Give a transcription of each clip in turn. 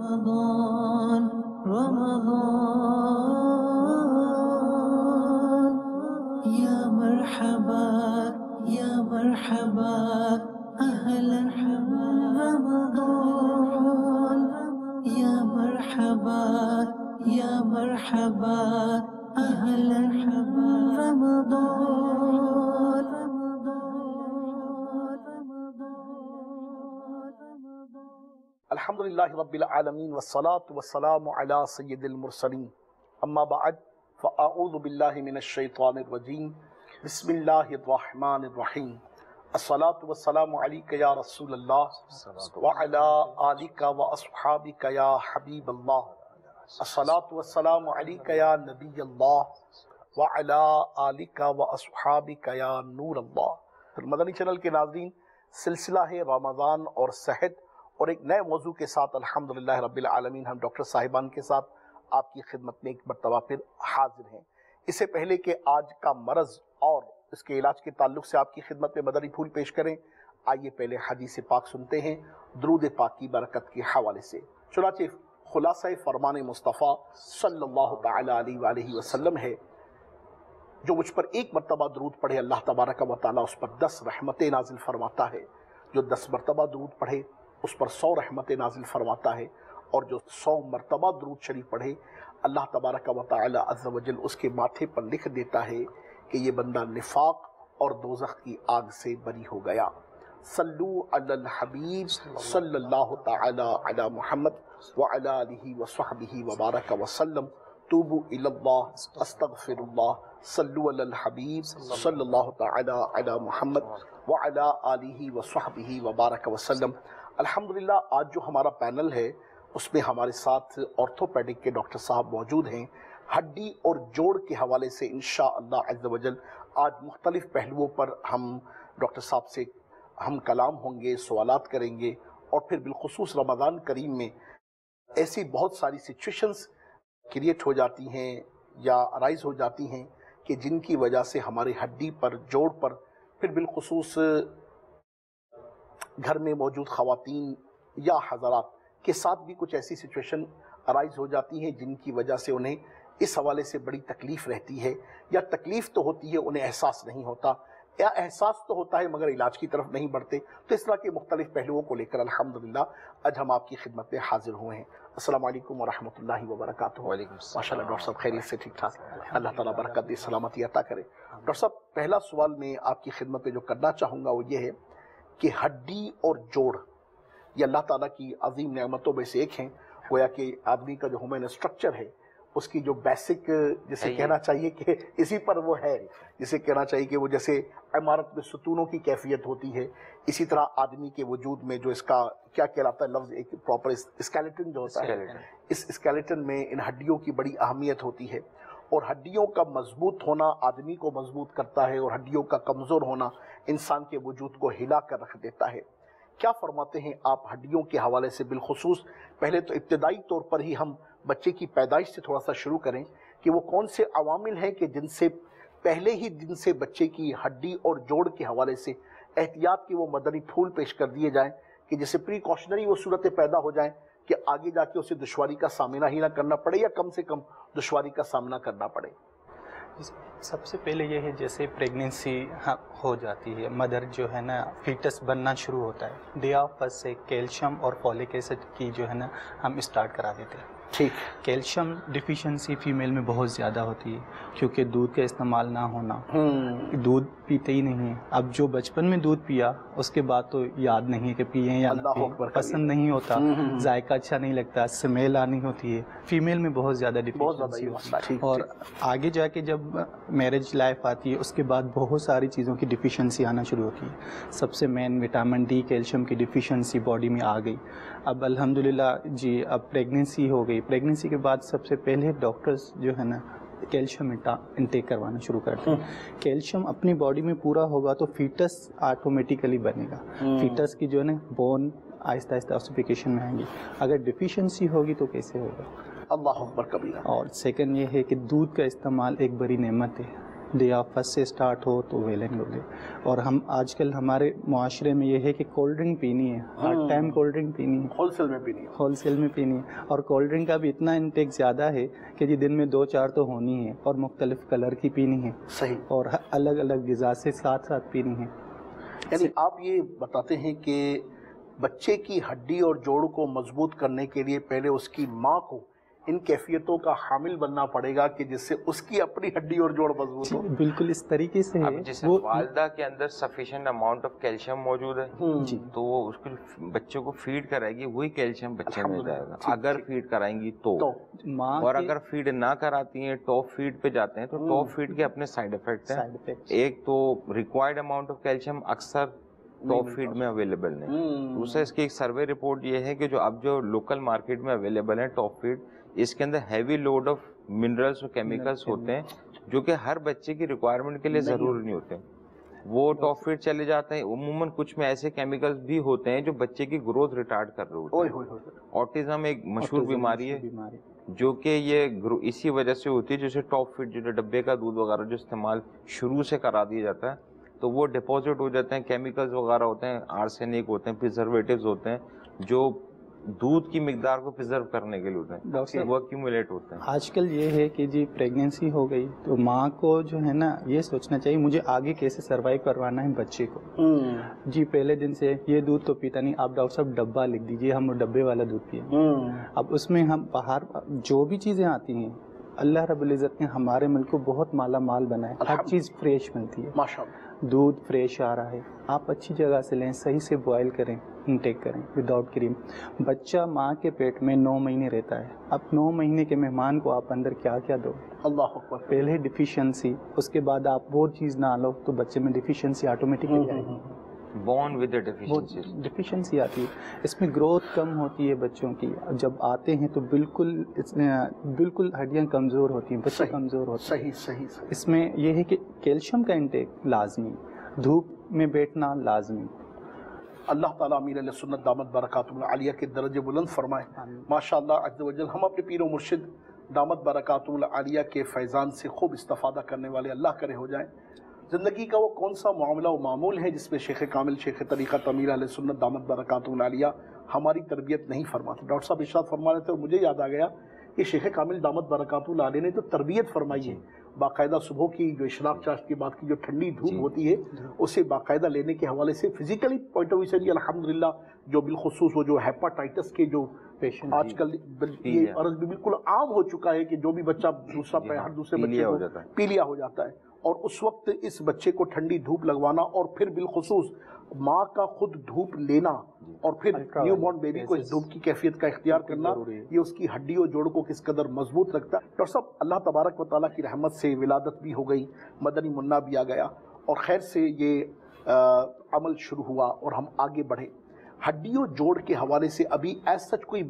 رمضان يا مرحبا يا مرحبا أهلا رمضان يا مرحبا يا مرحبا أهلا رمضان. الحمدللہ رب العالمین والصلاة والسلام علی سید المرسلین اما بعد فاعوذ باللہ من الشیطان الرجیم بسم اللہ الرحمن الرحیم الصلاة والسلام علیک یا رسول اللہ وعلی آلک واصحابک یا حبیب اللہ الصلاة والسلام علیک یا نبی اللہ وعلی آلک واصحابک یا نور اللہ. مدنی چینل کے ناظرین، سلسلہ ہے رمضان اور صحت اور ایک نئے موضوع کے ساتھ الحمدللہ رب العالمین ہم ڈاکٹر صاحبان کے ساتھ آپ کی خدمت میں ایک مرتبہ پھر حاضر ہیں. اس سے پہلے کہ آج کا مرض اور اس کے علاج کے تعلق سے آپ کی خدمت میں مدنی پھول پیش کریں، آئیے پہلے حدیث پاک سنتے ہیں درود پاک کی برکت کے حوالے سے. چنانچہ خلاصہ فرمان مصطفیٰ صلی اللہ تعالی علیہ وآلہ وسلم ہے، جو مجھ پر ایک مرتبہ درود پڑھے اللہ تبارک و تعالیٰ اس پر 10 رحمتیں نازل فرماتا ہے. جو 10 مرتبہ درود پڑھے اس پر 100 رحمتیں نازل فرماتا ہے، اور جو 100 مرتبہ درود شریف پڑھے اللہ تبارک و تعالی عز و جل اس کے ماتھے پر لکھ دیتا ہے کہ یہ بندہ نفاق اور دوزخ کی آگ سے بری ہو گیا. صلو علی الحبیب صلی اللہ تعالی علی محمد وعلی آلہ وصحبہ وبارک وسلم. توبوا الی اللہ استغفر اللہ. صلو علی الحبیب صلی اللہ تعالی علی محمد وعلی آلہ وصحبہ وبارک وسلم. الحمدللہ آج جو ہمارا پینل ہے اس میں ہمارے ساتھ آرتھوپیڈک کے ڈاکٹر صاحب موجود ہیں. ہڈی اور جوڑ کے حوالے سے انشاءاللہ عز و جل آج مختلف پہلوؤں پر ہم ڈاکٹر صاحب سے ہم کلام ہوں گے، سوالات کریں گے، اور پھر بالخصوص رمضان کریم میں ایسی بہت ساری سچویشنز کریٹ ہو جاتی ہیں یا رائز ہو جاتی ہیں کہ جن کی وجہ سے ہماری ہڈی پر، جوڑ پر، پھر بالخصوص گھر میں موجود خواتین یا حضرات کے ساتھ بھی کچھ ایسی سچویشن ارائز ہو جاتی ہیں جن کی وجہ سے انہیں اس حوالے سے بڑی تکلیف رہتی ہے، یا تکلیف تو ہوتی ہے انہیں احساس نہیں ہوتا، یا احساس تو ہوتا ہے مگر علاج کی طرف نہیں بڑھتے. تو اس طرح کے مختلف پہلوؤں کو لے کر الحمدللہ آج ہم آپ کی خدمت میں حاضر ہوئے ہیں. السلام علیکم ورحمۃ اللہ وبرکاتہ. ماشاء اللہ ڈاکٹر صاحب خیریت سے ٹھیک ٹھاک؟ اللہ تعالیٰ برکت دے، سلامتی عطا کرے. ڈاکٹر صاحب پہلا سوال میں آپ کی خدمت میں جو کرنا چاہوں گا وہ یہ ہے کہ ہڈی اور جوڑ یہ اللہ تعالیٰ کی عظیم نعمتوں میں سے ایک ہیں. گویا کہ آدمی کا جو ہیومن اسٹرکچر ہے اس کی جو بیسک جسے کہنا چاہیے کہ اسی پر وہ ہے، جسے کہنا چاہیے کہ وہ جیسے عمارت میں ستونوں کی کیفیت ہوتی ہے، اسی طرح آدمی کے وجود میں جو اس کا کیا کہلاتا ہے لفظ، ایک پراپر اسکیلیٹن جو ہوتا ہے، اس اسکیلیٹن میں ان ہڈیوں کی بڑی اہمیت ہوتی ہے. اور ہڈیوں کا مضبوط ہونا آدمی کو مضبوط کرتا ہے، اور ہڈیوں کا کمزور ہونا انسان کے وجود کو ہلا کر رکھ دیتا ہے. کیا فرماتے ہیں آپ ہڈیوں کے حوالے سے؟ بالخصوص پہلے تو ابتدائی طور پر ہی ہم بچے کی پیدائش سے تھوڑا سا شروع کریں کہ وہ کون سے عوامل ہیں کہ جن سے پہلے ہی دن سے بچے کی ہڈی اور جوڑ کے حوالے سے احتیاط کے وہ مدنی پھول پیش کر دیے جائیں کہ جسے پریکاشنری وہ صورتیں پیدا ہو جائیں کہ آگے جا کے اسے دشواری کا سامنا ہی نہ کرنا پڑے، یا کم سے کم دشواری کا سامنا کرنا پڑے. سب سے پہلے یہ ہے جیسے پریگننسی ہو جاتی ہے، مدر جو ہے نا فیٹس بننا شروع ہوتا ہے، ڈے آف فرسٹ سے کیلشیم اور فولک ایسڈ کی جو ہے نا ہم اسٹارٹ کرا دیتے ہیں. ٹھیک. کیلشیم ڈیفیشنسی فیمیل میں بہت زیادہ ہوتی ہے کیونکہ دودھ کا استعمال نہ ہونا، دودھ پیتے ہی نہیں ہیں. اب جو بچپن میں دودھ پیا اس کے بعد تو یاد نہیں ہے کہ پئیں یا نہ پئیں، پسند نہیں ہوتا، ذائقہ اچھا نہیں لگتا، اسمیل آنی ہوتی ہے. فیمیل میں بہت زیادہ ڈیفیشنسی ہوتی ہے. اور آگے جا کے جب میرج لائف آتی ہے اس کے بعد بہت ساری چیزوں کی ڈیفیشنسی آنا شروع ہوتی ہے. سب سے مین وٹامن ڈی، کیلشیم کی ڈیفیشنسی باڈی میں آ گئی. اب الحمدللہ جی اب پریگننسی ہو گئی. پریگننسی کے بعد سب سے پہلے ڈاکٹرز جو ہے نا کیلشیم انٹیک کروانا شروع کرتے ہیں. کیلشیم اپنی باڈی میں پورا ہوگا تو فیٹس آٹومیٹیکلی بنے گا. فیٹس کی جو ہے نا بون آہستہ آہستہ آسیفیکیشن میں آئیں گی. اگر ڈیفیشنسی ہوگی تو کیسے ہوگا؟ اللہ اکبر کبیرہ. اور سیکنڈ یہ ہے کہ دودھ کا استعمال ایک بڑی نعمت ہے. ڈے آف فرسٹ سے اسٹارٹ ہو تو ویل اینڈ گڈ ہے. اور ہم آج کل ہمارے معاشرے میں یہ ہے کہ کولڈ ڈرنک پینی ہے, ہر ٹائم کولڈ ڈرنک پینی ہے, ہول سیل میں پینی ہے, ہول سیل میں پینی ہے. اور کولڈ ڈرنک کا بھی اتنا انٹیک زیادہ ہے کہ جی دن میں 2-4 تو ہونی ہے, اور مختلف کلر کی پینی ہے, صحیح, اور الگ الگ غذا سے ساتھ ساتھ پینی ہے. یعنی آپ یہ بتاتے ہیں کہ بچے کی ہڈی اور جوڑ کو مضبوط کرنے کے لیے پہلے اس کی ماں کو ان کیفیتوں کا حامل بننا پڑے گا کہ جس سے اس کی اپنی ہڈی اور جوڑ مضبوط ہو. بالکل اس طریقے سے ہے. اب جیسے والدہ کے اندر سفیشینٹ اماؤنٹ آف کیلشیم موجود ہے تو وہ اس کو بچوں کو فیڈ کرائے گی, وہی کیلشیم بچے میں جائے گا اگر فیڈ کرائیں گی تو. اور اگر فیڈ نہ کراتی ہیں, ٹاپ فیڈ پہ جاتے ہیں تو ٹاپ فیڈ کے اپنے سائڈ افیکٹ ہیں. ایک تو ریکوائرڈ اماؤنٹ آف کیلشیم اکثر ٹاپ فیڈ میں اویلیبل نہیں. دوسرا اس کی ایک سروے رپورٹ یہ ہے کہ جو اب جو لوکل مارکیٹ میں اویلیبل ہیں ٹاپ فیڈ, اس کے اندر ہیوی لوڈ آف منرلس اور کیمیکلس ہوتے ہیں جو کہ ہر بچے کی ریکوائرمنٹ کے لیے ضروری نہیں ہوتے. وہ ٹاپ فیڈ چلے جاتے ہیں. عموماً کچھ میں ایسے کیمیکلس بھی ہوتے ہیں جو بچے کی گروتھ ریٹارڈ کر رہے ہوتے ہیں. آٹزم ایک مشہور بیماری ہے جو کہ یہ اسی وجہ سے ہوتی ہے, جیسے ٹاپ فیڈ جو ڈبے کا دودھ وغیرہ جو استعمال شروع سے کرا دیا جاتا ہے تو وہ ڈپازٹ ہو جاتے ہیں, کیمیکلز وغیرہ ہوتے ہیں, آرسینک ہوتے ہیں, پریزرویٹیوز ہوتے ہیں جو دودھ کی مقدار کو پرزرو کرنے کے لیے ہوتے ہیں, وہ ایکیومولیٹ ہوتے ہیں. آج کل یہ ہے کہ جی پریگنینسی ہو گئی تو ماں کو جو ہے نا یہ سوچنا چاہیے مجھے آگے کیسے سروائیو کروانا ہے بچے کو. جی پہلے دن سے یہ دودھ تو پیتا نہیں, آپ ڈاکٹر صاحب ڈبہ لکھ دیجیے, ہم ڈبے والا دودھ پئیں. اب اس میں ہم باہر جو بھی چیزیں آتی ہیں, اللہ رب العزت نے ہمارے ملک کو بہت مالا مال بنایا, ہر چیز فریش ملتی ہے, ماشاءاللہ. دودھ فریش آ رہا ہے, آپ اچھی جگہ سے لیں, صحیح سے بوائل کریں, انٹیک کریں وداؤٹ کریم. بچہ ماں کے پیٹ میں 9 مہینے رہتا ہے. اب 9 مہینے کے مہمان کو آپ اندر کیا کیا دو, اللہ اکبر. پہلے ڈیفیشنسی, اس کے بعد آپ وہ چیز نہ لو تو بچے میں ڈیفیشنسی آٹومیٹکلی آئے گی. بورن ود ڈیفیشنسی آتی ہے, اس میں گروتھ کم ہوتی ہے بچوں کی. جب آتے ہیں تو بالکل ہڈیاں کمزور ہوتی ہیں, بچے کمزور ہوتے ہیں. صحیح. اس میں یہ ہے کہ کیلشیم کا انٹیک لازمی, دھوپ میں بیٹھنا لازمی. اللہ تعالیٰ امیر علیہ سنت دامت برکاتہ العالیہ کے درجے بلند فرمائے. ماشاءاللہ عز و جل ہم اپنے پیر و مرشد دامت برکاتہ العالیہ کے فیضان سے خوب استفادہ کرنے والے اللہ کرے ہو جائیں. زندگی کا وہ کون سا معاملہ و معمول ہے جس میں شیخ کامل شیخ طریقت امیر علیہ سنت دامت برکاتہ العالیہ ہماری تربیت نہیں فرماتے. ڈاکٹر صاحب ارشاد فرما رہے تھے اور مجھے یاد آ گیا کہ شیخ کامل دامت برکاتہ العالیہ نے تو تربیت فرمائی ہے. باقاعدہ صبح کی جو اشراق چاشت کی بات کی جو ٹھنڈی دھوپ ہوتی ہے اسے باقاعدہ لینے کے حوالے سے فزیکلی پوائنٹ آف ویو سے الحمدللہ جو بالخصوص وہ جو ہیپاٹائٹس کے جو آج کل یہ عرض بھی بالکل عام ہو چکا ہے کہ جو بھی بچہ ہر دوسرے بچے کو پیلیا ہو جاتا ہے, اور اس وقت اس بچے کو ٹھنڈی دھوپ لگوانا اور پھر بالخصوص ماں کا خود دھوپ لینا اور پھر نیو بورن بیبی کو اس دھوپ کی کیفیت کا اختیار کرنا, یہ اس کی ہڈی اور جوڑ کو کس قدر مضبوط رکھتا ہے. ڈاکٹر صاحب اللہ تبارک و تعالیٰ کی رحمت سے ولادت بھی ہو گئی, مدنی منا بھی آ گیا اور خیر سے یہ عمل شروع ہوا اور ہم آگے بڑھے. ہڈی و جوڑ کے حوالے سے ابھی ایز سچ کوئی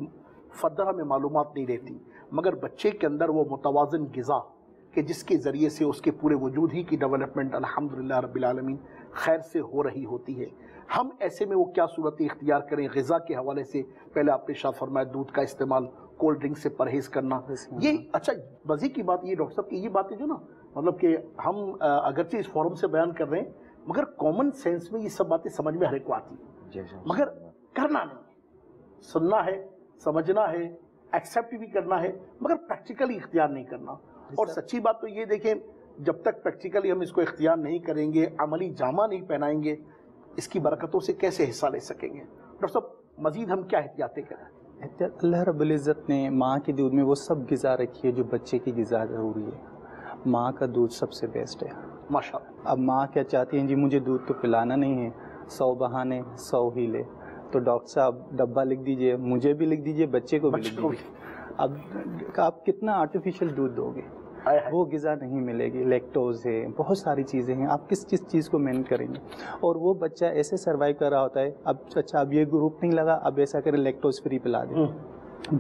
فردہ ہمیں معلومات نہیں رہتی, مگر بچے کے اندر وہ متوازن غذا کہ جس کے ذریعے سے اس کے پورے وجود ہی کی ڈیولپمنٹ الحمدللہ رب العالمین خیر سے ہو رہی ہوتی ہے. ہم ایسے میں وہ کیا صورت اختیار کریں غذا کے حوالے سے؟ پہلے آپ نے ارشاد فرمایا دودھ کا استعمال, کولڈ ڈرنک سے پرہیز کرنا. یہ اچھا مزے کی بات یہ ڈاکٹر صاحب کہ یہ باتیں جو نا مطلب کہ ہم اگرچہ اس فورم سے بیان کر رہے ہیں مگر کامن سینس میں یہ سب باتیں سمجھ میں ہر ایک کو آتی ہیں, مگر کرنا نہیں, سننا ہے, سمجھنا ہے, ایکسیپٹ بھی کرنا ہے, مگر پریکٹیکلی اختیار نہیں کرنا. اور سچی بات تو یہ دیکھیں جب تک پریکٹیکلی ہم اس کو اختیار نہیں کریں گے, عملی جامہ نہیں پہنائیں گے, اس کی برکتوں سے کیسے حصہ لے سکیں گے؟ ڈاکٹر صاحب مزید ہم کیا احتیاطیں کریں؟ اللہ رب العزت نے ماں کے دودھ میں وہ سب غذا رکھی ہے جو بچے کی غذا ضروری ہے. ماں کا دودھ سب سے بیسٹ ہے ماشاءاللہ. اب ماں کیا چاہتی ہیں جی مجھے دودھ تو پلانا نہیں ہے, 100 بہانے 100 ہیلے, تو ڈاکٹر صاحب ڈبہ لکھ دیجئے, مجھے بھی لکھ دیجئے, بچے کو بھی لکھ دیجئے. اب آپ کتنا آرٹیفیشل دودھ دو گے, وہ غذا نہیں ملے گی. لیکٹوز ہے, بہت ساری چیزیں ہیں, آپ کس چیز کو مین کریں گے؟ اور وہ بچہ ایسے سروائیو کر رہا ہوتا ہے. اب اچھا اب یہ گروپ نہیں لگا, اب ایسا کریں لیکٹوز فری پلا دیں.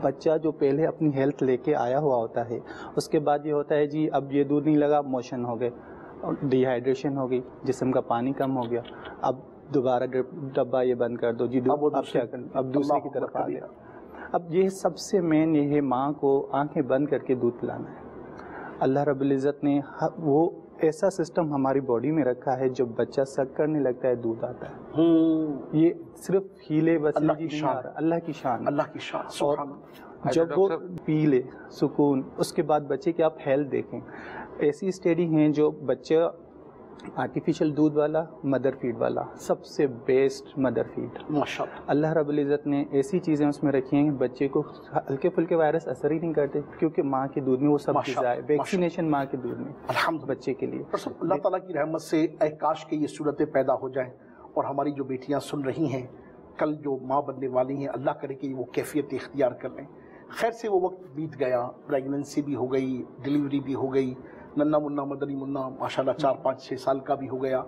بچہ جو پہلے اپنی ہیلتھ لے کے آیا ہوا ہوتا ہے, اس کے بعد یہ ہوتا ہے جی اب یہ دودھ نہیں لگا, موشن ہو گئے, ڈی ہائیڈریشن ہو گئی, جسم کا پانی کم ہو گیا, اب دوبارہ ڈبہ یہ بند کر دو جی, اب کیا کریں, اب دوسرے کی طرف آ گیا. اب یہ سب سے مین یہ ہے ماں کو آنکھیں بند کر کے دودھ پلانا ہے. اللہ رب العزت نے وہ ایسا سسٹم ہماری باڈی میں رکھا ہے جب بچہ سک کرنے لگتا ہے دودھ آتا ہے. یہ صرف ہیلے بس اللہ کی شان اور جب وہ پی لے سکون، اس کے بعد بچے کی آپ ہیلتھ دیکھیں. ایسی اسٹڈی ہیں جو بچہ آرٹیفیشیل دودھ والا، مدر فیڈ والا، سب سے بیسٹ مدر فیڈ. اللہ رب العزت نے ایسی چیزیں اس میں رکھی ہیں کہ بچے کو ہلکے پھلکے وائرس اثر ہی نہیں کرتے، کیونکہ ماں کے دودھ میں وہ سب غذا ہے. ویکسینیشن ماں کے دودھ میں الحمد بچے کے لیے. اللہ تعالیٰ کی رحمت سے اے کاش کہ یہ صورتیں پیدا ہو جائیں اور ہماری جو بیٹیاں سن رہی ہیں کل جو ماں بننے والی ہیں، اللہ کرے کہ وہ کیفیت اختیار کر لیں. خیر سے وہ وقت بیت گیا، پریگننسی بھی ہو گئی، ڈیلیوری بھی ہو گئی، ننا منا مدنی منا ماشاءاللہ 4 5 6 سال کا بھی ہو گیا،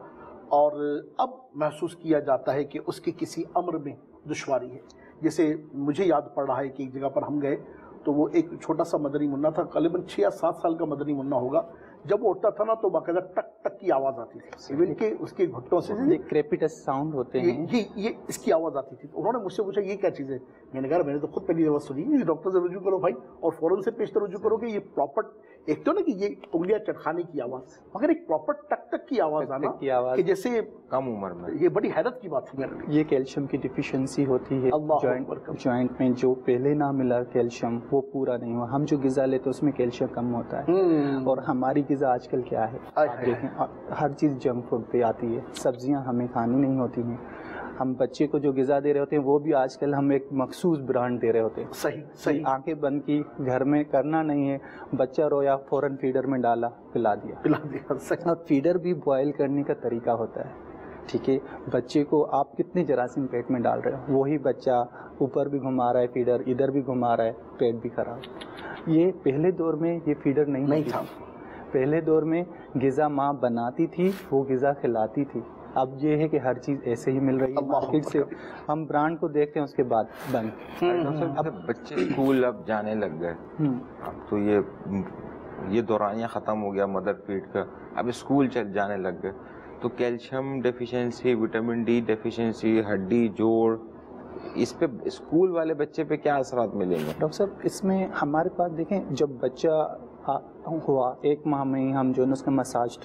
اور اب محسوس کیا جاتا ہے کہ اس کے کسی امر میں دشواری ہے. جیسے مجھے یاد پڑ رہا ہے کہ ایک جگہ پر ہم گئے تو وہ ایک چھوٹا سا مدنی منا تھا، غالباً 6 یا 7 سال کا مدنی منا ہوگا. جب وہ اٹھتا تھا نا تو باقاعدہ ٹک ٹک کی آواز آتی تھی، ایون کہ اس کے گھٹوں سے کریپیٹس ساؤنڈ ہوتے ہیں، یہ اس کی آواز آتی تھی. انہوں نے مجھ سے پوچھا یہ کیا چیز ہے؟ میں نے کہا میں نے تو خود پہلی آواز سنی. ڈاکٹر سے رجوع کرو بھائی اور فوراً سے پیشتر رجوع کرو کہ یہ پراپر، ایک تو نا کہ یہ انگلیاں چٹکانے کی آواز، مگر ایک پراپر ٹک ٹک کی آواز آنا کہ جیسے کم عمر میں، یہ بڑی حیرت کی بات تھی میرے لیے. یہ کیلشیم کی ڈیفیشنسی ہوتی ہے جوائنٹ میں، جو پہلے نہ ملا کیلشیم وہ پورا نہیں ہوا. ہم جو غذا لیتے اس میں کیلشیم کم ہوتا ہے، اور ہماری غذا آج کل کیا ہے دیکھیں، ہر چیز جنک فوڈ پہ آتی ہے. سبزیاں ہمیں کھانی نہیں ہوتی ہیں. ہم بچے کو جو غذا دے رہے ہوتے ہیں وہ بھی آج کل ہم ایک مخصوص برانڈ دے رہے ہوتے ہیں. صحیح آنکھیں بند کی، گھر میں کرنا نہیں ہے، بچہ رویا فوراً فیڈر میں ڈالا، پلا دیا. اور فیڈر بھی بوائل کرنے کا طریقہ ہوتا ہے، ٹھیک ہے. بچے کو آپ کتنے جراثیم پیٹ میں ڈال رہے ہو، وہی بچہ اوپر بھی گھما رہا ہے فیڈر، ادھر بھی گھما رہا ہے، پیٹ بھی خراب. یہ پہلے دور میں یہ فیڈر نہیں تھا. پہلے دور میں غذا ماں بناتی تھی، وہ غذا کھلاتی تھی. اب یہ ہے کہ ہر چیز ایسے ہی مل رہی ہے مارکیٹ سے، ہم برانڈ کو دیکھتے ہیں اس کے بعد بند. اب بچے اسکول اب جانے لگ گئے، اب تو یہ دورانیہ ختم ہو گیا مدر فیڈ کا، اب اسکول جانے لگ گئے تو calcium deficiency, vitamin D deficiency, ہڈی جوڑ، اس پہ اسکول والے بچے پہ کیا اثرات ملیں گے ڈاکٹر صاحب؟ اس میں ہمارے پاس دیکھیں، جب بچہ ہوا 1 ماہ میں ہی ہم جو ہے اس کا مساج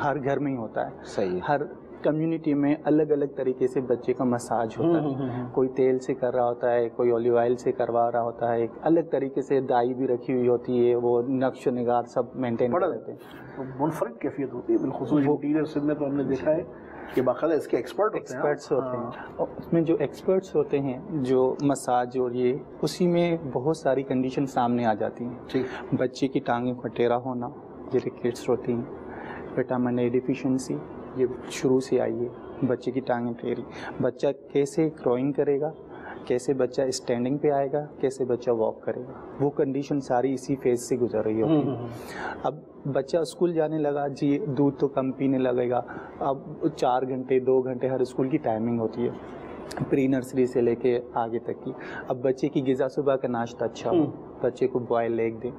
ہر گھر میں ہی ہوتا ہے. صحیح. ہر کمیونٹی میں الگ الگ طریقے سے بچے کا مساج ہوتا ہے. کوئی تیل سے کر رہا ہوتا ہے، کوئی اولیو آئل سے کروا رہا ہوتا ہے، ایک الگ طریقے سے دائی بھی رکھی ہوئی ہوتی ہے، وہ نقش و نگار سب مینٹین کرتے ہیں. منفرد کیفیت ہوتی ہے. بالخصوص انٹیریئر سندھ میں تو ہم نے دیکھا ہے کہ باقاعدہ اس کے ایکسپرٹس ہوتے ہیں. اس میں جو ایکسپرٹس ہوتے ہیں جو مساج اور یہ، اسی میں بہت ساری کنڈیشن سامنے آ جاتی ہیں. بچے کی ٹانگیں کھٹیرا ہونا، یہ ریکیٹس ہوتی ہیں. وٹامن اے ڈیفیشنسی یہ شروع سے آئی ہے. بچے کی ٹانگیں ٹھیری، بچہ کیسے گروئنگ کرے گا، کیسے بچہ اسٹینڈنگ پہ آئے گا، کیسے بچہ واک کرے گا، وہ کنڈیشن ساری اسی فیز سے گزر رہی ہوتی ہے. اب بچہ اسکول جانے لگا، جی دودھ تو کم پینے لگے گا. اب 4 گھنٹے 2 گھنٹے ہر اسکول کی ٹائمنگ ہوتی ہے، پری نرسری سے لے کے آگے تک کی. اب بچے کی غذا صبح کا ناشتہ اچھا ہو، بچے کو بوائل ایگ دیں.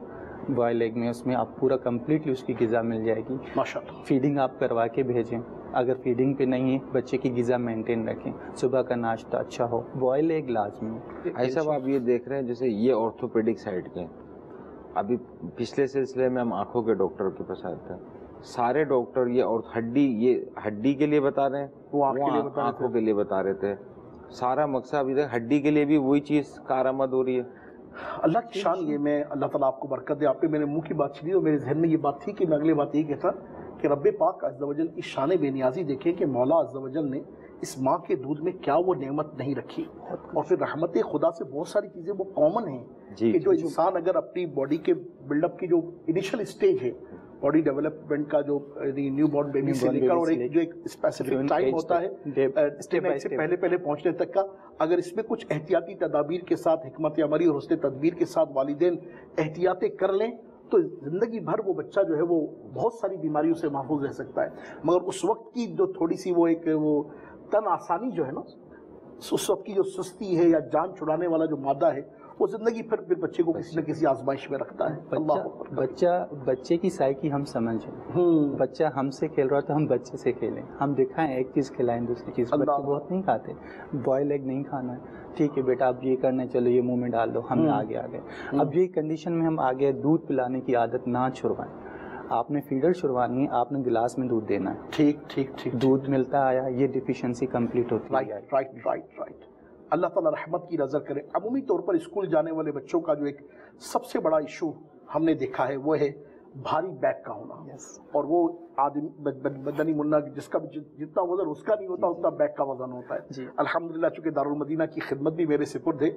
بوائل ایگ میں اس میں آپ پورا کمپلیٹلی اس کی غذا مل جائے گی. ماشاءاللہ. فیڈنگ آپ کروا کے بھیجیں. اگر فیڈنگ پہ نہیں ہے، بچے کی غذا مینٹین رکھیں، صبح کا ناشتہ اچھا ہو، بوائل ایگ لازمی. ایسا آپ یہ دیکھ رہے ہیں جیسے یہ آرتھوپیڈک سائڈ کے، ابھی پچھلے سلسلے میں ہم آنکھوں کے ڈاکٹر کے پاس آئے تھے، سارے ڈاکٹر یہ ہڈی کے لیے بتا رہے ہیں، وہ آنکھوں کے لیے بتا رہے تھے. سارا مقصد ابھی تک ہڈی کے لیے بھی وہی چیز کارآمد ہو رہی ہے. اللہ کی شان. یہ میں اللہ تعالیٰ آپ کو برکت دے. آپ نے میرے منہ کی بات چھینی اور میرے ذہن میں یہ بات تھی کہ میں اگلی بات یہ کہتا کہ رب پاک عز و جل کی شان بے نیازی دیکھیں کہ مولا عز و جل نے اس ماں کے دودھ میں کیا وہ نعمت نہیں رکھی. اور پھر رحمت خدا سے بہت ساری چیزیں وہ کامن ہیں کہ جو انسان اگر اپنی باڈی کے بلڈ اپ کی جو انیشل اسٹیج ہے باڈی ڈیولپمنٹ کا، جو نیو بورن بیبی سے لے کر اور جو ایک اسپیسیفک ٹائم ہوتا ہے سے پہلے پہنچنے تک کا، اگر اس میں کچھ احتیاطی تدابیر کے ساتھ، حکمت عملی اور حسن تدبیر کے ساتھ والدین احتیاطیں کر لیں تو زندگی بھر وہ بچہ جو ہے وہ بہت ساری بیماریوں سے محفوظ رہ سکتا ہے. مگر اس وقت کی جو تھوڑی سی وہ ایک وہ تن آسانی جو ہے نا، اس وقت کی جو سستی ہے یا جان چھڑانے والا جو مادہ ہے، وہ زندگی پھر بچے کو کسی نہ کسی آزمائش میں رکھتا ہے. بچے کی سائیکی ہم سمجھیں. بچہ ہم سے کھیل رہا تو ہم بچے سے کھیلیں. ہم دکھائیں ایک چیز کھلائیں دوسری چیز. بچے بہت نہیں کھاتے. بوائل ایگ نہیں کھانا ہے، ٹھیک ہے بیٹا اب یہ کرنا، چلو یہ منہ میں ڈال دو، ہم آگے آ گئے. اب یہ کنڈیشن میں ہم آگے دودھ پلانے کی عادت نہ چھڑوائیں. آپ نے فیڈر چھڑوانی ہے, آپ نے گلاس میں دودھ دینا ہے. ٹھیک دودھ ملتا آیا, یہ ڈیفیشنسی کمپلیٹ ہوتی ہے. رائٹ. اللہ تعالیٰ رحمت کی نظر کرے. عمومی طور پر اسکول جانے والے بچوں کا جو ایک سب سے بڑا ایشو ہم نے دیکھا ہے وہ ہے بھاری بیگ کا ہونا. اور وہ آدمی بدنی منا جس کا جتنا وزن اس کا نہیں ہوتا اتنا بیگ کا وزن ہوتا ہے. الحمدللہ چونکہ دارالمدینہ کی خدمت بھی میرے سپرد ہے.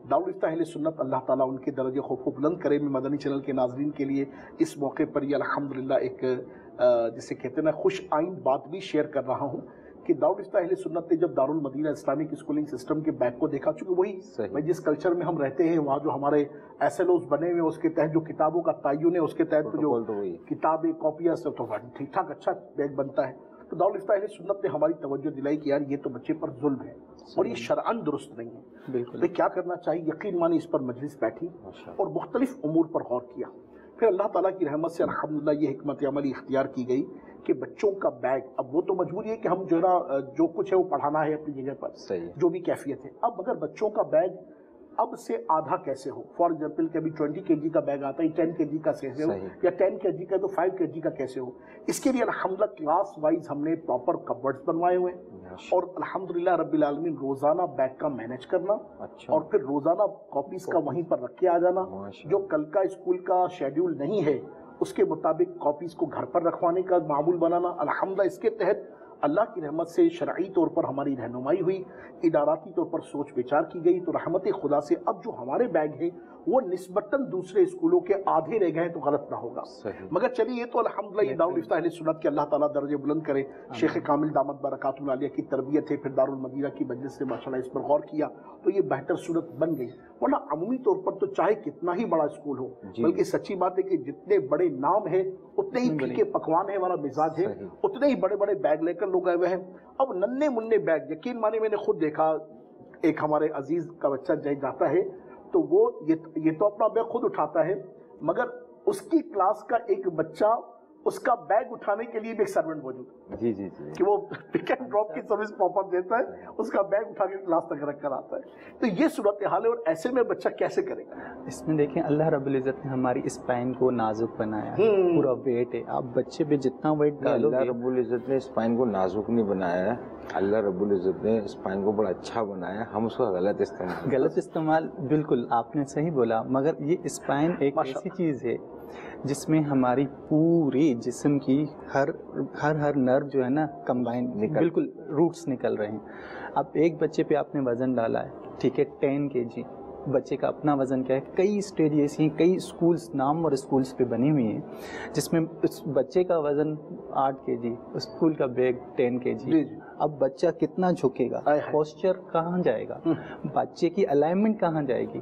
دارالفتہ اہل سنت اللہ تعالیٰ ان کے درجے کو بلند کرے. میں مدنی چینل کے ناظرین کے لیے اس موقع پر یہ الحمدللہ ایک جسے کہتے ہیں نا خوش آئند بات بھی شیئر کر رہا ہوں کہ دارالفتہ اہل سنت نے جب دارالمدینہ اسلامک اسکولنگ سسٹم کے بیگ کو دیکھا, چونکہ وہی جس کلچر میں ہم رہتے ہیں وہاں جو ہمارے ایس ایل اوز بنے ہوئے اس کے تحت جو کتابوں کا تعین ہے اس کے تحت جو کتابیں کاپیاں سب تو ٹھیک ٹھاک اچھا بیگ بنتا ہے. تو دارالفتہ اہل سنت نے ہماری توجہ دلائی کہ یار یہ تو بچے پر ظلم ہے اور یہ شرعاً درست نہیں ہے. بالکل کیا کرنا چاہیے؟ یقین مانی اس پر مجلس بیٹھی اور مختلف امور پر غور کیا. پھر اللہ تعالیٰ کی رحمت سے الحمدللہ یہ حکمت عملی اختیار کی گئی کہ بچوں کا بیگ, اب وہ تو مجبوری ہے کہ ہم جو کچھ ہے وہ پڑھانا ہے اپنی جگہ پر, جو بھی کیفیت ہے. اب اگر بچوں کا بیگ اب سے آدھا کیسے ہو, فار ایگزامپل کہ ابھی 20 kg کا بیگ آتا ہے 10 kg کا کیسے ہو, یا 10 kg کا تو 5 kg کا کیسے ہو. اس کے لیے الحمدللہ کلاس وائز ہم نے پراپر کپبورڈز بنوائے ہوئے ہیں اور الحمدللہ رب العالمین روزانہ بیگ کا مینیج کرنا اور پھر روزانہ کاپیز کا وہیں پر رکھ کے آ جانا. جو کل کا اسکول کا شیڈیول نہیں ہے اس کے مطابق کاپیز کو گھر پر رکھوانے کا معمول بنانا. الحمدللہ اس کے تحت اللہ کی رحمت سے شرعی طور پر ہماری رہنمائی ہوئی, اداراتی طور پر سوچ وچار کی گئی. تو رحمت خدا سے اب جو ہمارے بیگ ہیں وہ نسبتاً دوسرے اسکولوں کے آدھے رہ گئے تو غلط نہ ہوگا. مگر چلیے یہ تو الحمدللہ یہ دارالفتہ اہل سنت کے اللہ تعالیٰ درجے بلند کرے. شیخ کامل دامت برکاتہ العالیہ کی تربیت ہے, پھر دارالمدینہ کی مجلس سے ماشاءاللہ اس پر غور کیا تو یہ بہتر صورت بن گئی. ورنہ عمومی طور پر تو چاہے کتنا ہی بڑا اسکول ہو, بلکہ سچی بات ہے کہ جتنے بڑے نام ہیں اتنے ہی پھیکے پکوان ہے ہمارا مزاج ہے, اتنے ہی بڑے بڑے بیگ لے کر لوگ آئے ہوئے ہیں. اب ننے مننے بیگ, یقین مانی میں نے خود دیکھا ایک ہمارے عزیز کا بچہ جاتا ہے تو وہ یہ تو اپنا بیگ خود اٹھاتا ہے, مگر اس کی کلاس کا ایک بچہ اس کا بیگ اٹھانے کے لیے بھی ایک سرونٹ موجود ہے کہ وہ پک اینڈ ڈراپ کی سروس پراپر دیتا ہے, اس کا بیگ اٹھا کے کلاس تک رکھ کر آتا ہے. تو یہ صورتحال ہے اور ایسے میں بچہ کیسے کرے گا؟ اس میں دیکھیں اللہ رب العزت نے ہماری اسپائن کو نازک بنایا ہے, پورا ویٹ ہے. آپ بچے پہ جتنا ویٹ ڈالو, اللہ رب العزت نے اسپائن کو نازک نہیں بنایا ہے, اللہ رب العزت نے اسپائن کو بڑا اچھا بنایا ہے. ہم اس کا غلط استعمال بالکل آپ نے صحیح بولا, مگر یہ اسپائن ایک ایسی چیز ہے جس میں ہماری پوری جسم کی ہر نرو جو ہے نا کمبائن بالکل روٹس نکل رہے ہیں. اب ایک بچے پہ آپ نے وزن ڈالا ہے, ٹھیک ہے 10 kg, بچے کا اپنا وزن کیا ہے. کئی اسٹیج ایسی ہیں, کئی اسکولز نام اور اسکولز پہ بنی ہوئی ہیں جس میں اس بچے کا وزن 8 kg, اسکول کا بیگ 10 kg. اب بچہ کتنا جھکے گا, پوسچر کہاں جائے گا, بچے کی الائنمنٹ کہاں جائے گی.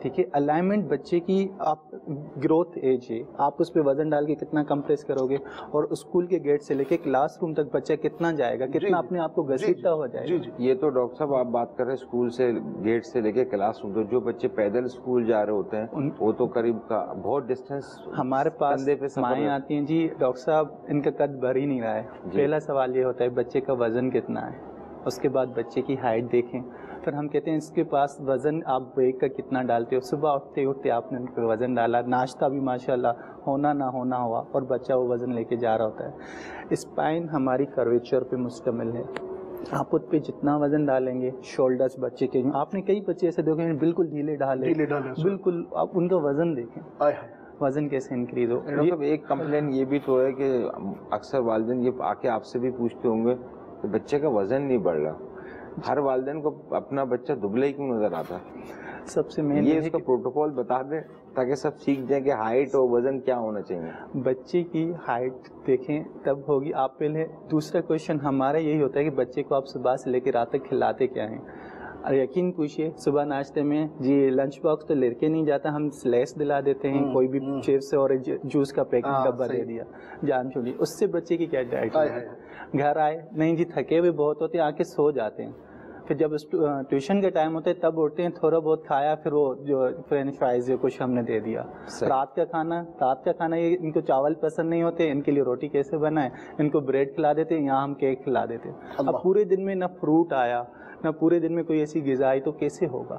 ٹھیک ہے, الائنمنٹ بچے کی آپ گروتھ ایج ہے, آپ اس پہ وزن ڈال کے کتنا کمپریس کرو گے, اور اسکول کے گیٹ سے لے کے کلاس روم تک بچہ کتنا جائے گا, کتنا اپنے آپ کو گھسیٹتا ہوا جائے گا. یہ تو ڈاکٹر صاحب آپ بات کر رہے ہیں اسکول سے گیٹ سے لے کے کلاس روم تک. جو بچے پیدل اسکول جا رہے ہوتے ہیں وہ تو قریب کا بہت ڈسٹینس ہمارے پاس مائیں آتی ہیں, جی ڈاکٹر صاحب ان کا قد بڑھ ہی نہیں رہا ہے. پہلا سوال یہ ہوتا ہے بچے کا وزن کتنا ہے, اس کے بعد بچے کی ہائٹ دیکھیں, پھر ہم کہتے ہیں اس کے پاس وزن آپ بیگ کا کتنا ڈالتے ہو. صبح اٹھتے آپ نے ان پہ وزن ڈالا, ناشتہ بھی ماشاءاللہ ہونا نہ ہونا ہوا, اور بچہ وہ وزن لے کے جا رہا ہوتا ہے. اسپائن ہماری کرویچر پہ مشتمل ہے. آپ اس پہ جتنا وزن ڈالیں گے, شولڈرز بچے کے, آپ نے کئی بچے ایسے دیکھے ہیں بالکل ڈھیلے ڈھالے بالکل, آپ ان کا وزن دیکھیں, وزن کیسے انکریز ہو. ایک کمپلین یہ بھی تو ہے کہ اکثر والدین یہ آ کے آپ سے بھی پوچھتے ہوں گے کہ بچے کا وزن نہیں بڑھ رہا. ہر والدین کو اپنا بچہ دبلا ہی کیوں نظر آتا ہے. سب سے مین یہ اس کا پروٹوکول بتا دیں تاکہ سب سیکھ جائیں کہ ہائٹ اور وزن کیا ہونا چاہیے. بچے کی ہائٹ دیکھیں تب ہوگی. آپ پہلے دوسرا کویشچن ہمارا یہی ہوتا ہے کہ بچے کو آپ صبح سے لے کے رات تک کھلاتے کیا ہیں. یقین پوچھیے صبح ناشتے میں جی لنچ باکس تو لے کے نہیں جاتا, ہم سلیس دلا دیتے ہیں, کوئی بھی چپس اور جوس کا پیکنگ ڈبہ دے دیا, جان چھوڑی. اس سے بچے کی کیا ڈائٹ ہے. گھر آئے نہیں جی تھکے ہوئے بہت ہوتے ہیں, آ کے سو جاتے ہیں. پھر جب ٹیوشن کا ٹائم ہوتا ہے تب اٹھتے ہیں, تھوڑا بہت کھایا, پھر وہ جو فرینچ فرائز کچھ ہم نے دے دیا. رات کا کھانا یہ ان کو چاول پسند نہیں ہوتے, ان کے لیے روٹی کیسے بنائیں, ان کو بریڈ کھلا دیتے ہیں, یہاں ہم کیک کھلا دیتے ہیں. اب پورے دن میں نہ فروٹ آیا, نہ پورے دن میں کوئی ایسی غذا آئی, تو کیسے ہوگا.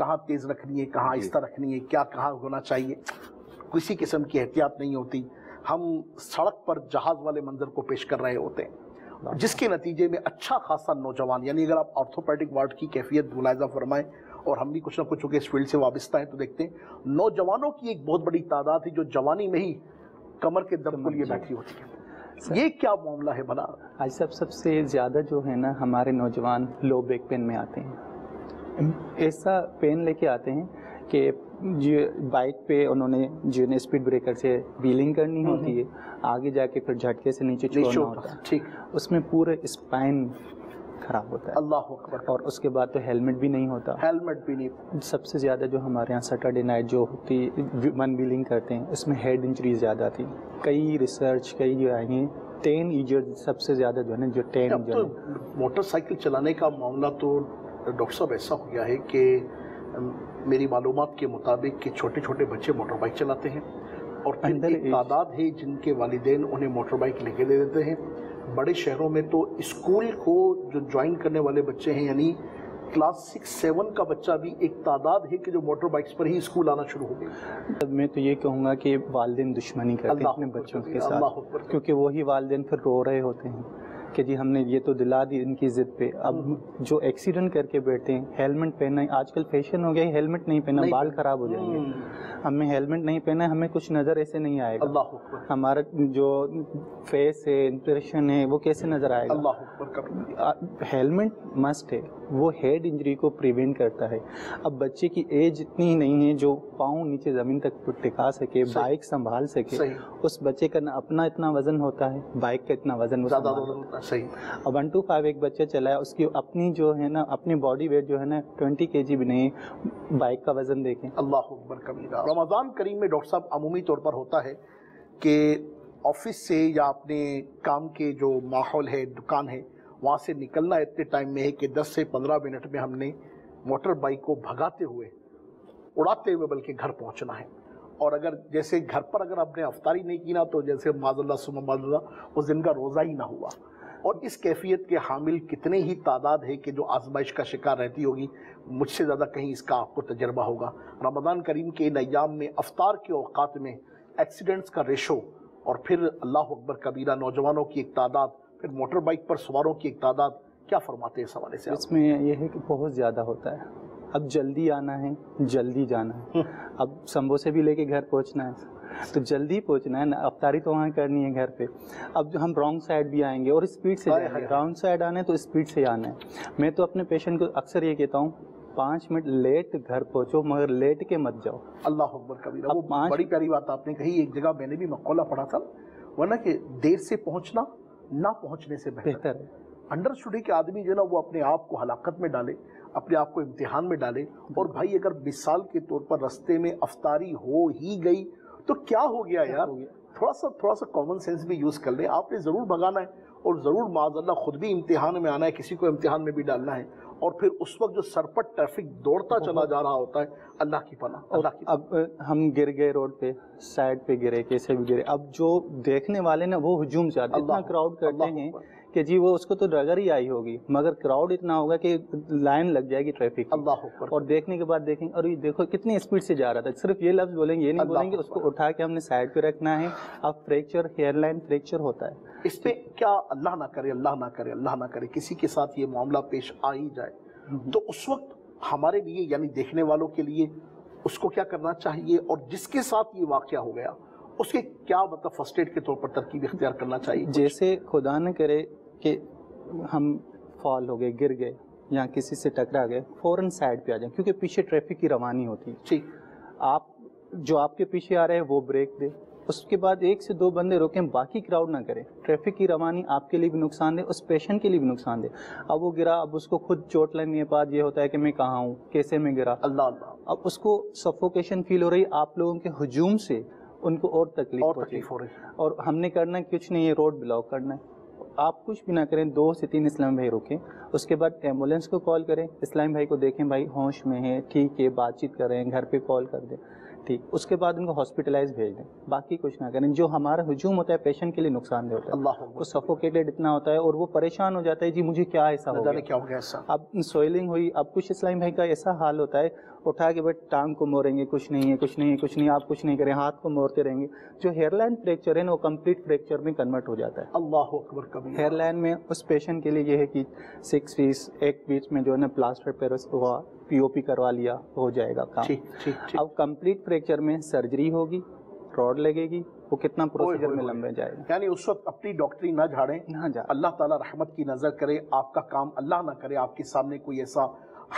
کہاں تیز رکھنی ہے، کہاں آہستہ رکھنی ہے، کیا کہاں ہونا چاہیے، کسی قسم کی احتیاط نہیں ہوتی. ہم سڑک پر جہاز والے منظر کو پیش کر رہے ہوتے ہیں، جس کے نتیجے میں اچھا خاصا نوجوان، یعنی اگر آپ آرتھوپیڈک وارڈ کی کیفیت ملاحظہ فرمائیں، اور ہم بھی کچھ نہ کچھ اس فیلڈ سے وابستہ ہیں، تو دیکھتے ہیں نوجوانوں کی ایک بہت بڑی تعداد ہے جو جوانی میں ہی کمر کے درد کو لیے بیٹھی ہوتی ہے. یہ کیا معاملہ ہے بھلا؟ آج سب سے زیادہ جو ہے نا ہمارے نوجوان لو بیک پین میں آتے ہیں. ایسا پین لے کے آتے ہیں کہ بائک پہ انہوں نے جو ہے اسپیڈ بریکر سے ویلنگ کرنی ہوتی ہے، آگے جا کے پھر جھٹکے سے نیچے چھوڑنا ہوتا ہے. ٹھیک، اس میں پورے اسپائن خراب ہوتا ہے. اللہ اکبر. اور اس کے بعد تو ہیلمٹ بھی نہیں ہوتا. ہیلمٹ بھی نہیں. سب سے زیادہ جو ہمارے یہاں سیٹرڈے نائٹ جو ہوتی ون ویلنگ کرتے ہیں، اس میں ہیڈ انجری زیادہ تھی. کئی ریسرچ کئی جو آئی ہیں 10 ایجر سب سے زیادہ جو ہے نا جو 10 اب تو موٹر سائیکل چلانے کا معاملہ تو ڈاکٹر صاحب ایسا ہو گیا ہے کہ میری معلومات کے مطابق کہ چھوٹے چھوٹے بچے موٹر بائک چلاتے ہیں، اور پھر ایک تعداد ہے جن کے والدین انہیں موٹر بائک لے کے دے دیتے ہیں. بڑے شہروں میں تو اسکول کو جو جوائن کرنے والے بچے ہیں، یعنی کلاس 6-7 کا بچہ بھی ایک تعداد ہے کہ جو موٹر بائکس پر ہی اسکول آنا شروع ہو گئی. میں تو یہ کہوں گا کہ والدین دشمنی کرتے ہیں اپنے بچوں کے ساتھ، کیونکہ وہی والدین پھر رو رہے ہوتے ہیں کہ جی ہم نے یہ تو دلا دی ان کی ضد پہ. اب جو ایکسیڈنٹ کر کے بیٹھتے ہیں، ہیلمٹ پہننا، آج کل فیشن ہو گیا ہے ہیلمٹ نہیں پہننا، بال خراب ہو جائیں گے. ہمیں ہیلمٹ نہیں پہنا ہے، ہمیں کچھ نظر ایسے نہیں آئے گا. ہمارا جو فیس ہے، امپریشن ہے، وہ کیسے نظر آئے گا. ہیلمٹ مسٹ ہے، وہ ہیڈ انجری کو پریونٹ کرتا ہے. اب بچے کی ایج اتنی نہیں ہے جو پاؤں نیچے زمین تک ٹکا سکے، بائک سنبھال سکے. اس بچے کا نہ اپنا اتنا وزن ہوتا ہے، بائک کا اتنا وزن زیادہ ہوتا ہے. صحیح. اب 125 ایک بچہ چلایا، اس کی اپنی جو ہے نا اپنی باڈی ویٹ جو ہے نا 20 kg بھی نہیں. بائک کا وزن دیکھیں. اللہ اکبر کبیرہ. رمضان کریم میں ڈاکٹر صاحب عمومی طور پر ہوتا ہے کہ آفس سے یا اپنے کام کے جو ماحول ہے، دکان ہے، وہاں سے نکلنا اتنے ٹائم میں ہے کہ 10 سے 15 منٹ میں ہم نے موٹر بائک کو بھگاتے ہوئے، اڑاتے ہوئے بلکہ گھر پہنچنا ہے. اور اگر جیسے گھر پر اگر آپ نے افطاری نہیں کی نا، تو جیسے معاذ اللہ ثم معاذ اللہ اس دن کا روزہ ہی نہ ہوا. اور اس کیفیت کے حامل کتنے ہی تعداد ہے کہ جو آزمائش کا شکار رہتی ہوگی. مجھ سے زیادہ کہیں اس کا آپ کو تجربہ ہوگا. رمضان کریم کے ان ایام میں افطار کے اوقات میں ایکسیڈنٹس کا ریشو، اور پھر اللہ اکبر کبیرہ نوجوانوں کی ایک تعداد، پھر موٹر بائک پر سواروں کی ایک تعداد، کیا فرماتے ہیں اس حوالے سے؟ اس میں یہ ہے کہ بہت زیادہ ہوتا ہے. اب جلدی آنا ہے، جلدی جانا ہے. اب سمبوسے بھی لے کے گھر پہنچنا ہے تو جلدی پہنچنا ہے نا، افطاری تو وہاں کرنی ہے گھر پہ. اب ہم رانگ سائڈ بھی آئیں گے اور اسپیڈ سے جائیں گے. رانگ سائڈ آنا ہے تو اسپیڈ سے آنا ہے. میں تو اپنے پیشنٹ کو اکثر یہ کہتا ہوں 5 منٹ لیٹ گھر پہنچو، مگر لیٹ کے مت جاؤ. اللہ اکبر کبیرہ. وہ بڑی پیاری بات آپ نے کہی. ایک جگہ میں نے بھی مقولہ پڑھا تھا، ورنہ کہ دیر سے پہنچنا نہ پہنچنے سے بہتر ہے. انڈرسٹوڈ ہے کہ آدمی جو ہے نا وہ اپنے آپ کو ہلاکت میں ڈالے، اپنے آپ کو امتحان میں ڈالے. اور بھائی اگر مثال کے طور پر رستے میں افطاری ہو ہی گئی تو کیا ہو گیا یار؟ تھوڑا سا کامن سینس بھی یوز کر لیں. آپ نے ضرور بھگانا ہے اور ضرور معاذ اللہ خود بھی امتحان میں آنا ہے، کسی کو امتحان میں بھی ڈالنا ہے. اور پھر اس وقت جو سر پر ٹریفک دوڑتا چلا جا رہا ہوتا ہے، اللہ کی پناہ، اللہ کی پناہ. اب ہم گر گئے روڈ پہ، سائڈ پہ گرے، کیسے بھی گرے. اب جو دیکھنے والے نا وہ ہجوم سے آتے، اتنا کراؤڈ کرتے ہیں کہ جی وہ اس کو تو ڈگر ہی آئی ہوگی، مگر کراؤڈ اتنا ہوگا کہ لائن لگ جائے گی ٹریفک. اللہ اکبر. اور دیکھنے کے بعد دیکھیں اور یہ دیکھو کتنی اسپیڈ سے جا رہا تھا. صرف یہ لفظ بولیں گے، یہ نہیں بولیں گے اس کو اٹھا کے ہم نے سائڈ پہ رکھنا ہے. اب فریکچر، ہیئر لائن فریکچر ہوتا ہے. اس پہ کیا اللہ نہ کرے، اللہ نہ کرے، اللہ نہ کرے کسی کے ساتھ یہ معاملہ پیش آ ہی جائے، تو اس وقت ہمارے لیے یعنی دیکھنے والوں کے لیے اس کو کیا کرنا چاہیے، اور جس کے ساتھ یہ واقعہ ہو گیا اس کے کیا مطلب فرسٹ ایڈ کے طور پر ترکیب اختیار کرنا چاہیے؟ جیسے خدا نہ کرے کہ ہم فال ہو گئے، گر گئے یا کسی سے ٹکرا گئے، فوراً سائڈ پہ آ جائیں، کیونکہ پیچھے ٹریفک کی روانی ہوتی ہے. ٹھیک. آپ جو آپ کے پیچھے آ رہے ہیں وہ بریک دے، اس کے بعد 1 سے 2 بندے روکیں، باقی کراؤڈ نہ کریں. ٹریفک کی روانی آپ کے لیے بھی نقصان دہ، اس پیشنٹ کے لیے بھی نقصان دہ. اب وہ گرا، اب اس کو خود چوٹ لگنے کے بعد یہ ہوتا ہے کہ میں کہاں ہوں، کیسے میں گرا. اللہ اللہ. اب اس کو سفوکیشن فیل ہو رہی، آپ لوگوں کے ہجوم سے ان کو اور تکلیف ہو رہی. اور ہم نے کرنا کچھ نہیں ہے، روڈ بلاک کرنا ہے. آپ کچھ بھی نہ کریں، 2 سے 3 اسلام بھائی روکیں، اس کے بعد ایمبولینس کو کال کریں، اسلام بھائی کو دیکھیں بھائی ہوش میں ہے، ٹھیک ہے، بات چیت کریں، گھر پہ کال کر دیں، ٹھیک. اس کے بعد ان کو ہاسپٹلائز بھیج دیں. باقی کچھ نہ کریں. جو ہمارا ہجوم ہوتا ہے پیشنٹ کے لیے نقصان دہ ہوتا ہے. اللہ وہ سفوکیٹڈ اتنا ہوتا ہے اور وہ پریشان ہو جاتا ہے، جی مجھے کیا ایسا ہو گیا. کیا ہو گیا ایسا؟ اب سوئلنگ ہوئی. اب کچھ اسلام بھائی کا ایسا حال ہوتا ہے اٹھا کے بٹ ٹانگ کو موڑیں گے، کچھ نہیں ہے، کچھ نہیں ہے، کچھ نہیں، آپ کچھ نہیں کریں، ہاتھ کو موڑتے رہیں گے، جو ہیئر لائن فریکچر ہے نا وہ کمپلیٹ فریکچر میں کنورٹ ہو جاتا ہے. اللہ اکبر کبیر. ہیئر لائن میں اس پیشنٹ کے لیے یہ ہے کہ 6 فیس ایک بیچ میں جو ہے نا پلاسٹر پیرس ہوا، پی او پی کروا لیا، ہو جائے گا کام. اب کمپلیٹ فریکچر میں سرجری ہوگی، راڈ لگے گی، وہ کتنا پروسیجر میں لمبے جائے گا. یعنی اس وقت اپنی ڈاکٹری نہ جھاڑیں، اللہ تعالیٰ رحمت کی نظر کرے، آپ کا کام اللہ نہ کرے، آپ کے سامنے کوئی ایسا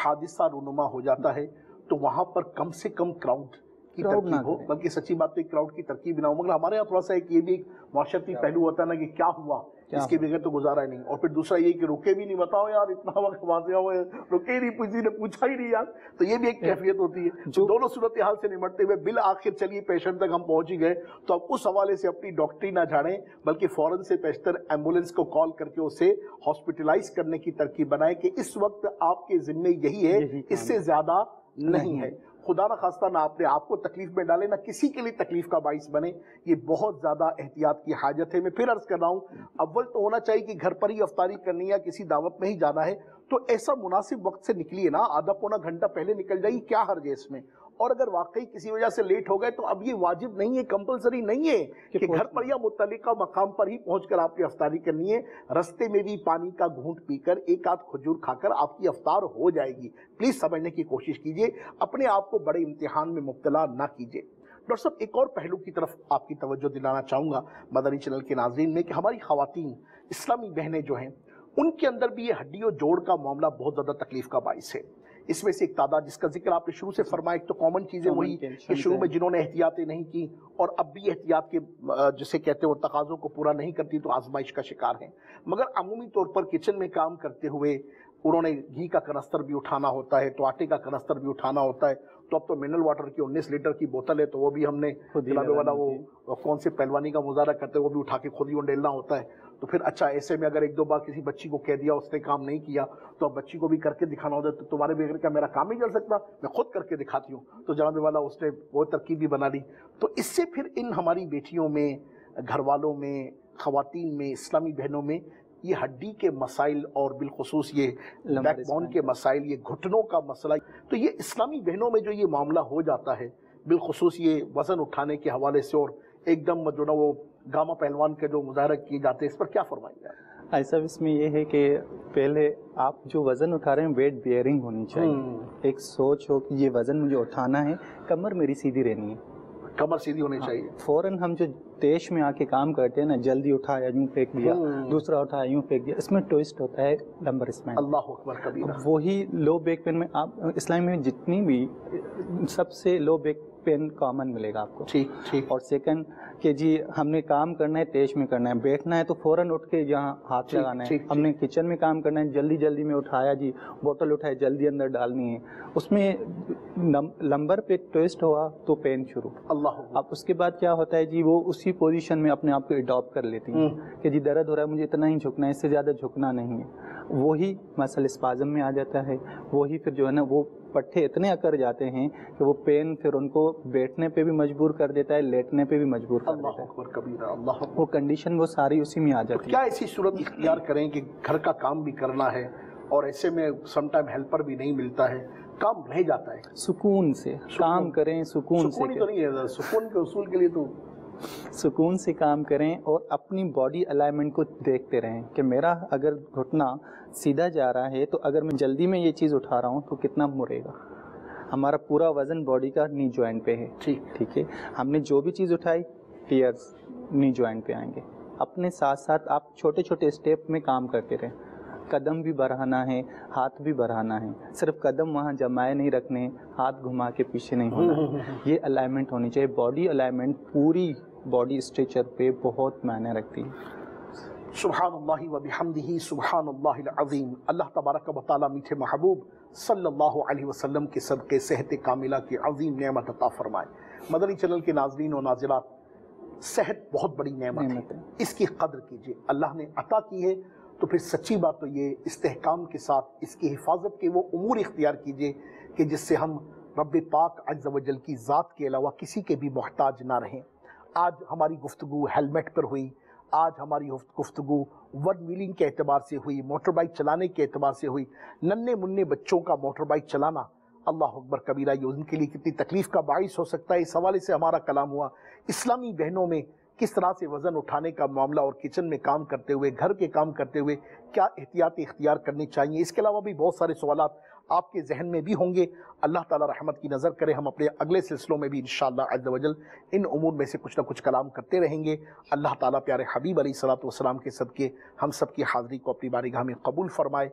حادثہ رونما ہو جاتا ہے تو وہاں پر کم سے کم کراؤڈ کی ترکیب ہو، بلکہ سچی بات ہے کراؤڈ کی ترکیب نہ ہو. مگر ہمارے یہاں تھوڑا سا ایک یہ بھی ایک معاشرتی پہلو ہوتا ہے نا کہ کیا ہوا، اس کے بغیر تو گزارا ہی نہیں. اور پھر دوسرا یہ کہ رکے بھی نہیں، بتاؤ یار اتنا وقت واضح ہوئے رکے ہی نہیں، کسی نے پوچھا ہی نہیں یار. تو یہ بھی ایک کیفیت ہوتی ہے. جو دونوں صورتحال سے نمٹتے ہوئے بالآخر چلیے پیشنٹ تک ہم پہنچ ہی گئے، تو اب اس حوالے سے اپنی ڈاکٹری نہ جھاڑیں، بلکہ فوراً سے پیشتر ایمبولینس کو کال کر کے اسے ہاسپٹلائز کرنے کی ترکیب بنائیں کہ اس وقت آپ کے ذمے یہی ہے، اس سے زیادہ نہیں ہے. خدا نہ خواستہ نہ اپنے آپ کو تکلیف میں ڈالے، نہ کسی کے لیے تکلیف کا باعث بنے. یہ بہت زیادہ احتیاط کی حاجت ہے. میں پھر عرض کر رہا ہوں، اول تو ہونا چاہیے کہ گھر پر ہی افطاری کرنی یا کسی دعوت میں ہی جانا ہے تو ایسا مناسب وقت سے نکلیے نا، آدھا پونا گھنٹہ پہلے نکل جائیے، کیا حرج ہے اس میں. اور اگر واقعی کسی وجہ سے لیٹ ہو گئے تو اب یہ واجب نہیں ہے، کمپلسری نہیں ہے کہ گھر پر یا متعلقہ مقام پر ہی پہنچ کر آپ کی افطاری کرنی ہے. رستے میں بھی پانی کا گھونٹ پی کر، ایک آدھ کھجور کھا کر آپ کی افطار ہو جائے گی. پلیز سمجھنے کی کوشش کیجئے، اپنے آپ کو بڑے امتحان میں مبتلا نہ کیجئے. ڈاکٹر صاحب ایک اور پہلو کی طرف آپ کی توجہ دلانا چاہوں گا مدنی چینل کے ناظرین میں، کہ ہماری خواتین اسلامی بہنیں جو ہیں ان کے اندر بھی یہ ہڈی اور جوڑ کا معاملہ بہت زیادہ تکلیف کا باعث ہے. اس میں سے ایک تعداد جس کا ذکر آپ نے شروع سے فرمایا، ایک تو کامن چیزیں وہی کہ شروع میں جنہوں نے احتیاطیں نہیں کی اور اب بھی احتیاط کے جسے کہتے ہیں وہ تقاضوں کو پورا نہیں کرتی تو آزمائش کا شکار ہیں. مگر عمومی طور پر کچن میں کام کرتے ہوئے انہوں نے گھی کا کنستر بھی اٹھانا ہوتا ہے تو آٹے کا کنستر بھی اٹھانا ہوتا ہے. تو اب تو منرل واٹر کی 19 لیٹر کی بوتل ہے تو وہ بھی ہم نے جناب والا وہ کون سے پہلوانی کا مظاہرہ کرتے ہیں وہ بھی اٹھا کے خود ہی ڈیلنا ہوتا ہے. تو پھر اچھا ایسے میں اگر ایک دو بار کسی بچی کو کہہ دیا اس نے کام نہیں کیا تو اب بچی کو بھی کر کے دکھانا ہوتا ہے. تو تمہارے بغیر کیا میرا کام نہیں چل سکتا، میں خود کر کے دکھاتی ہوں. تو جناب والا اس نے وہ ترکیب بھی بنا لی. تو اس سے پھر ان ہماری بیٹیوں میں، گھر والوں میں، خواتین میں، اسلامی بہنوں میں یہ ہڈی کے مسائل اور بالخصوص یہ بیک بون کے مسائل، یہ گھٹنوں کا مسئلہ، تو یہ اسلامی بہنوں میں جو یہ معاملہ ہو جاتا ہے بالخصوص یہ وزن اٹھانے کے حوالے سے اور ایک دم جو نا وہ گاما پہلوان کے جو مظاہرہ کیے جاتے ہیں، اس پر کیا فرمائیں گے؟ ایسا اس میں یہ ہے کہ پہلے آپ جو وزن اٹھا رہے ہیں ویٹ بیئرنگ ہونی چاہیے. ایک سوچ ہو کہ یہ وزن مجھے اٹھانا ہے، کمر میری سیدھی رہنی ہے، کمر سیدھی ہونی چاہیے. فوراً ہم جو دیش میں آ کے کام کرتے ہیں نا، جلدی اٹھایا یوں پھینک دیا، دوسرا اٹھایا یوں پھینک دیا، اس میں ٹوئسٹ ہوتا ہے لمبر اسپائن. اللہ اکبر کبیرہ. وہی لو بیک پین میں آپ اسلام میں جتنی بھی سب سے لو بیک پین کامن ملے گا آپ کو. ٹھیک. اور سیکنڈ کہ جی ہم نے کام کرنا ہے تیز میں کرنا ہے، بیٹھنا ہے تو فوراً اٹھ کے جہاں ہاتھ لگانا ہے. ہم نے کچن میں کام کرنا ہے، جلدی جلدی میں اٹھایا جی، بوتل اٹھائی جلدی اندر ڈالنی ہے، اس میں لمبر پہ ٹویسٹ ہوا تو پین شروع. اللہ. اب اس کے بعد کیا ہوتا ہے جی، وہ اسی پوزیشن میں اپنے آپ کو اڈاپٹ کر لیتی ہیں کہ جی درد ہو رہا ہے مجھے اتنا ہی جھکنا ہے، اس سے زیادہ جھکنا نہیں ہے. وہی مسل اسپازم میں آ جاتا ہے. وہی پھر جو ہے نا وہ پٹھے اتنے اکڑ جاتے ہیں کہ وہ پین پھر ان کو بیٹھنے پہ بھی مجبور کر دیتا ہے، لیٹنے پہ بھی مجبور کر دیتا ہے. وہ کنڈیشن وہ ساری اسی میں آ جاتی ہے. کیا ایسی صورت اختیار کریں کہ گھر کا کام بھی کرنا ہے اور ایسے میں سم ٹائم ہیلپر بھی نہیں ملتا ہے، کام رہ جاتا ہے؟ سکون سے کام کریں، سکون سے. سکون کے اصول کے لیے تو سکون سے کام کریں اور اپنی باڈی الائنمنٹ کو دیکھتے رہیں کہ میرا اگر گھٹنا سیدھا جا رہا ہے تو اگر میں جلدی میں یہ چیز اٹھا رہا ہوں تو کتنا مرے گا. ہمارا پورا وزن باڈی کا نی جوائنٹ پہ ہے. ٹھیک ہے، ہم نے جو بھی چیز اٹھائی ٹیئرز نی جوائنٹ پہ آئیں گے. اپنے ساتھ ساتھ آپ چھوٹے چھوٹے اسٹیپ میں کام کرتے رہیں. قدم بھی بڑھانا ہے، ہاتھ بھی بڑھانا ہے. صرف قدم وہاں جمائے نہیں رکھنے، ہاتھ گھما کے پیچھے نہیں ہونا. یہ الائنمنٹ ہونی چاہیے. باڈی الائنمنٹ پوری باڈی اسٹرکچر پہ بہت معنی رکھتی ہے. سبحان اللہ و بحمدہ سبحان اللہ العظیم. اللہ تبارک و تعالی میٹھے محبوب صلی اللہ علیہ وسلم کے صدقے صحت کاملہ کی عظیم نعمت عطا فرمائے. مدنی چینل کے ناظرین و ناظرات، صحت بہت بڑی نعمت ہے، اس کی قدر کیجئے. اللہ نے عطا کی ہے تو پھر سچی بات تو یہ استحکام کے ساتھ اس کی حفاظت کے وہ امور اختیار کیجئے کہ جس سے ہم رب پاک عز و جل کی ذات کے علاوہ کسی کے بھی محتاج نہ رہیں. آج ہماری گفتگو ہیلمٹ پر ہوئی، آج ہماری گفتگو ون ویلنگ کے اعتبار سے ہوئی، موٹر بائک چلانے کے اعتبار سے ہوئی. ننھے منھے بچوں کا موٹر بائک چلانا اللہ اکبر کبیرہ، یہ ان کے لیے کتنی تکلیف کا باعث ہو سکتا ہے۔ اس حوالے سے ہمارا کلام ہوا اسلامی بہنوں میں کس طرح سے وزن اٹھانے کا معاملہ اور کچن میں کام کرتے ہوئے، گھر کے کام کرتے ہوئے کیا احتیاطی اختیار کرنی چاہیے۔ اس کے علاوہ بھی بہت سارے سوالات آپ کے ذہن میں بھی ہوں گے، اللہ تعالی رحمت کی نظر کرے ہم اپنے اگلے سلسلوں میں بھی انشاءاللہ عز و جل ان امور میں سے کچھ نہ کچھ کلام کرتے رہیں گے۔ اللہ تعالیٰ پیارے حبیب علیہ الصلوۃ والسلام کے صدقے ہم سب کی حاضری کو اپنی بارگاہ میں قبول فرمائے۔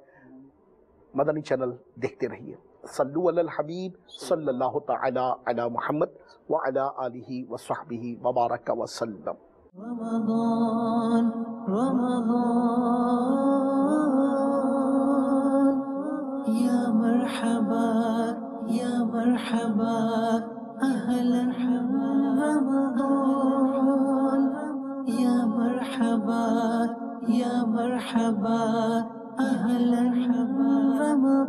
مدنی چینل دیکھتے رہیے۔ صلو علی الحبیب صلی اللہ تعالی علی محمد وعلی آلہ وصحبہ وبارک وسلم۔ رمضان یا مرحبا یا مرحبا اہلا رمضان یا مرحبا یا مرحبا اہلا رمضان